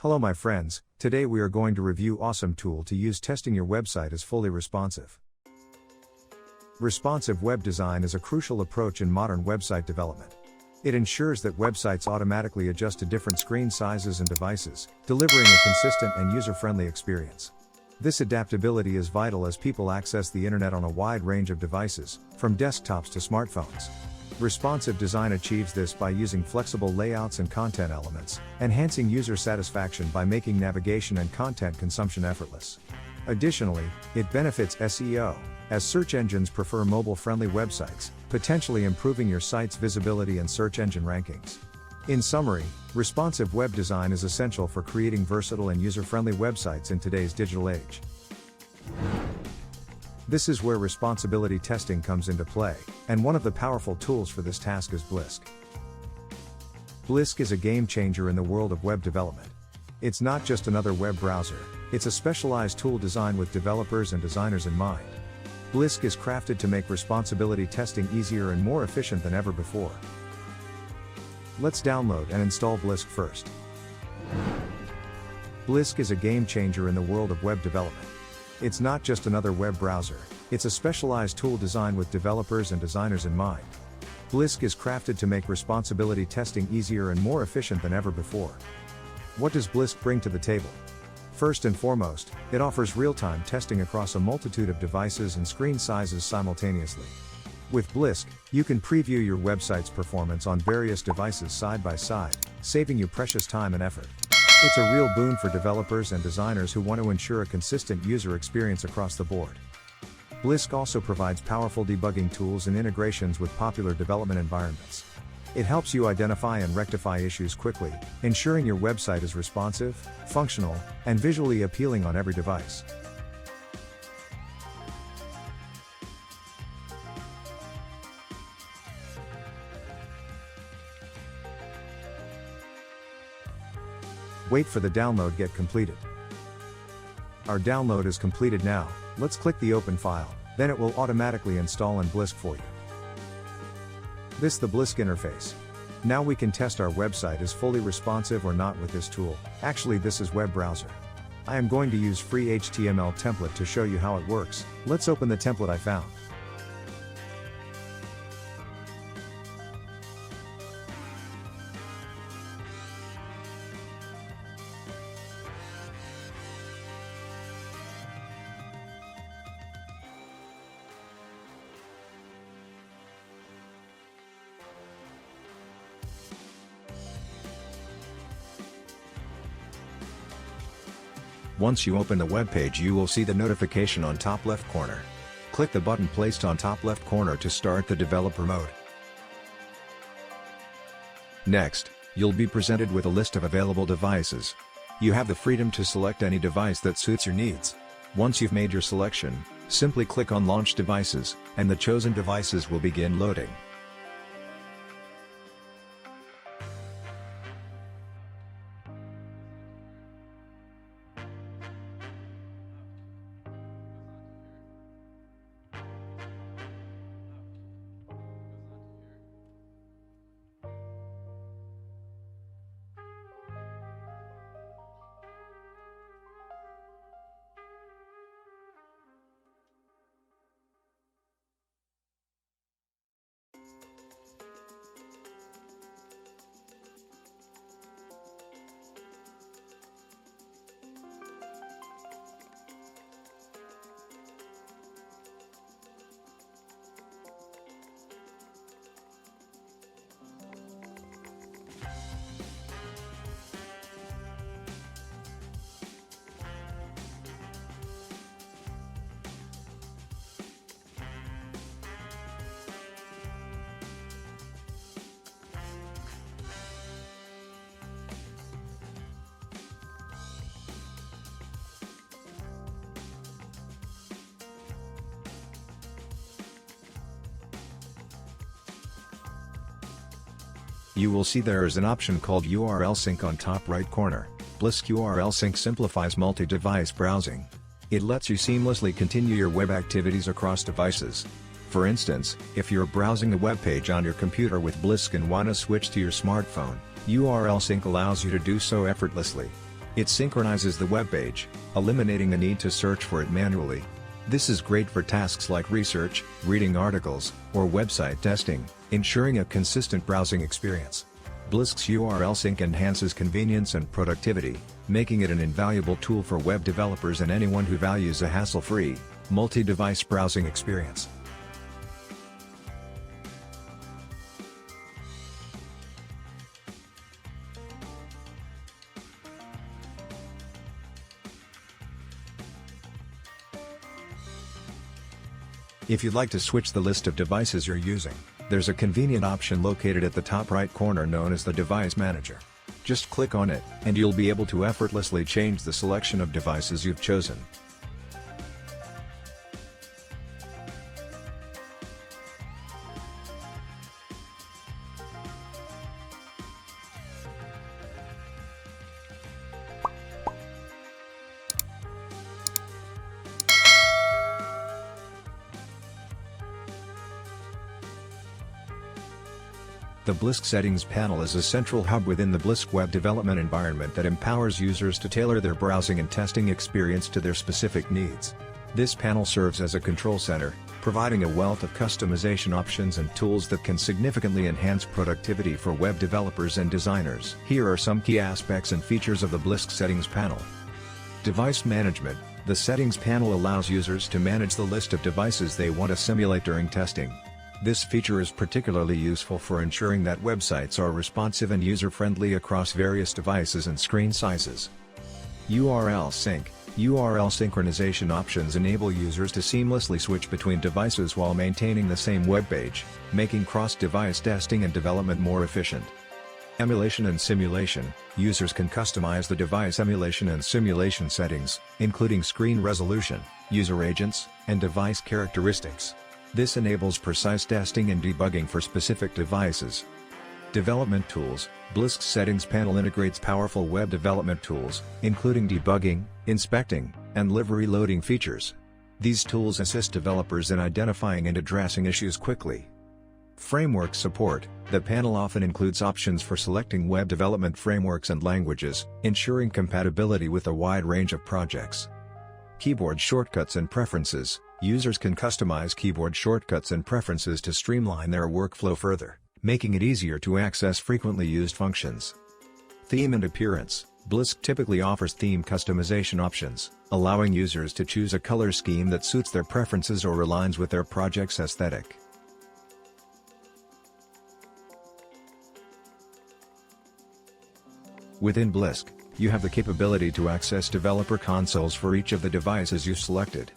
Hello my friends, today we are going to review awesome tool to use testing your website is fully responsive. Responsive web design is a crucial approach in modern website development. It ensures that websites automatically adjust to different screen sizes and devices, delivering a consistent and user-friendly experience. This adaptability is vital as people access the internet on a wide range of devices, from desktops to smartphones. Responsive design achieves this by using flexible layouts and content elements, enhancing user satisfaction by making navigation and content consumption effortless. Additionally, it benefits SEO, as search engines prefer mobile-friendly websites, potentially improving your site's visibility and search engine rankings. In summary, responsive web design is essential for creating versatile and user-friendly websites in today's digital age. This is where responsibility testing comes into play, and one of the powerful tools for this task is Blisk. Blisk is a game changer in the world of web development. It's not just another web browser, it's a specialized tool designed with developers and designers in mind. Blisk is crafted to make responsibility testing easier and more efficient than ever before. Let's download and install Blisk first. Blisk is a game changer in the world of web development. It's not just another web browser, it's a specialized tool designed with developers and designers in mind. Blisk is crafted to make responsibility testing easier and more efficient than ever before. What does Blisk bring to the table? First and foremost, it offers real-time testing across a multitude of devices and screen sizes simultaneously. With Blisk, you can preview your website's performance on various devices side by side, saving you precious time and effort. It's a real boon for developers and designers who want to ensure a consistent user experience across the board. Blisk also provides powerful debugging tools and integrations with popular development environments. It helps you identify and rectify issues quickly, ensuring your website is responsive, functional, and visually appealing on every device. Wait for the download get completed. Our download is completed now, let's click the open file, then it will automatically install in Blisk for you. This is the Blisk interface. Now we can test our website is fully responsive or not with this tool. Actually this is web browser. I am going to use free HTML template to show you how it works. Let's open the template I found. Once you open the web page, you will see the notification on top left corner. Click the button placed on top left corner to start the developer mode. Next, you'll be presented with a list of available devices. You have the freedom to select any device that suits your needs. Once you've made your selection, simply click on Launch Devices, and the chosen devices will begin loading. You will see there is an option called URL Sync on top right corner. Blisk URL Sync simplifies multi-device browsing. It lets you seamlessly continue your web activities across devices. For instance, if you're browsing a web page on your computer with Blisk and want to switch to your smartphone, URL Sync allows you to do so effortlessly. It synchronizes the web page, eliminating the need to search for it manually. This is great for tasks like research, reading articles, or website testing, ensuring a consistent browsing experience. Blisk's URL sync enhances convenience and productivity, making it an invaluable tool for web developers and anyone who values a hassle-free, multi-device browsing experience. If you'd like to switch the list of devices you're using, there's a convenient option located at the top right corner known as the Device Manager. Just click on it, and you'll be able to effortlessly change the selection of devices you've chosen. The Blisk Settings panel is a central hub within the Blisk web development environment that empowers users to tailor their browsing and testing experience to their specific needs. This panel serves as a control center, providing a wealth of customization options and tools that can significantly enhance productivity for web developers and designers. Here are some key aspects and features of the Blisk Settings panel. Device Management. The Settings panel allows users to manage the list of devices they want to simulate during testing. This feature is particularly useful for ensuring that websites are responsive and user-friendly across various devices and screen sizes. URL Sync. URL synchronization options enable users to seamlessly switch between devices while maintaining the same web page, making cross-device testing and development more efficient. Emulation and Simulation. Users can customize the device emulation and simulation settings, including screen resolution, user agents, and device characteristics. This enables precise testing and debugging for specific devices. Development Tools. Blisk's Settings panel integrates powerful web development tools, including debugging, inspecting, and library loading features. These tools assist developers in identifying and addressing issues quickly. Framework Support. The panel often includes options for selecting web development frameworks and languages, ensuring compatibility with a wide range of projects. Keyboard Shortcuts and Preferences. Users can customize keyboard shortcuts and preferences to streamline their workflow further, making it easier to access frequently used functions. Theme and Appearance. Blisk typically offers theme customization options, allowing users to choose a color scheme that suits their preferences or aligns with their project's aesthetic. Within Blisk, you have the capability to access developer consoles for each of the devices you've selected.